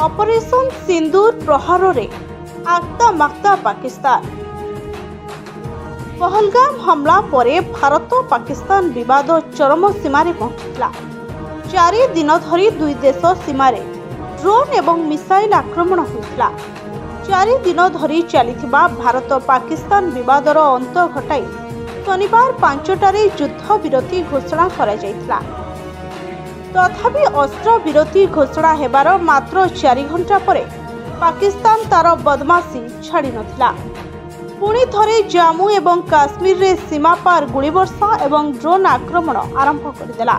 Operation सिंदूर प्रहार रे आक्ता माक्ता पाकिस्तान। पहलगाम हमला परे भारत पाकिस्तान विवाद चरम सीमारे पहुंचला। 4 दिन धरी दुई देश सीमारे ड्रोन एवं मिसाइल आक्रमण होता। 4 दिन धरी चलिथिबा भारत पाकिस्तान विवादर अंत घटाई शनिवार 5टारे युद्ध विरति घोषणा करा जायतिला। तथापि अस्त्र विरति घोषणा हेबार मात्र 4 घंटा परे पाकिस्तान तार बदमाशी छाड़ी नथिला। पुणी थरे जम्मू एवं काश्मीर रे सीमा पार गुलीवर्षा एवं ड्रोन आक्रमण आरंभ करदेला।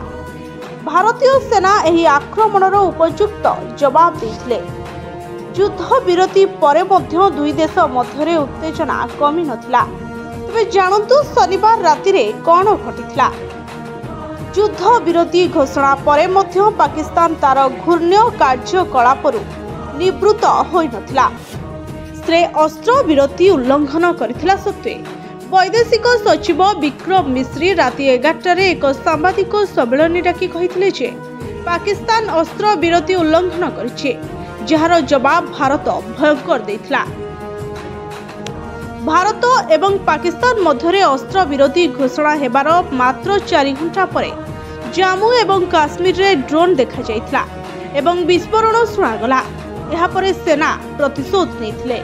भारतीय सेना एही आक्रमणर उपयुक्त जवाब देथिले। युद्ध विरति परे मध्य दुई देश मध्यरे उत्तेजना कमी नथिला। तबे जानतु शनिवार राति रे कोन घटिथिला। युद्ध विरति घोषणा परे मध्य पाकिस्तान तार घूर्ण्य कार्यकलापरू निवृत्त होई नथिला। से अस्त्र विरति उल्लंघन करथिला सत्वे वैदेशिक सचिव विक्रम मिश्री राति 11टारे एक सांबादिक सम्मेलन डाकी कहिथिले जे पाकिस्तान अस्त्र विरति उल्लंघन करिछि, जहार जवाब भारत भयंकर देथिला। भारत एवं पाकिस्तान मध्यरे अस्त्र विरति घोषणा हेबार मात्र 4 घंटा परे जम्मू एवं काश्मीर रे ड्रोन देखा जायतिला एवं विस्फोरण सुनागला। एहा परे सेना प्रतिशोध नेथिले।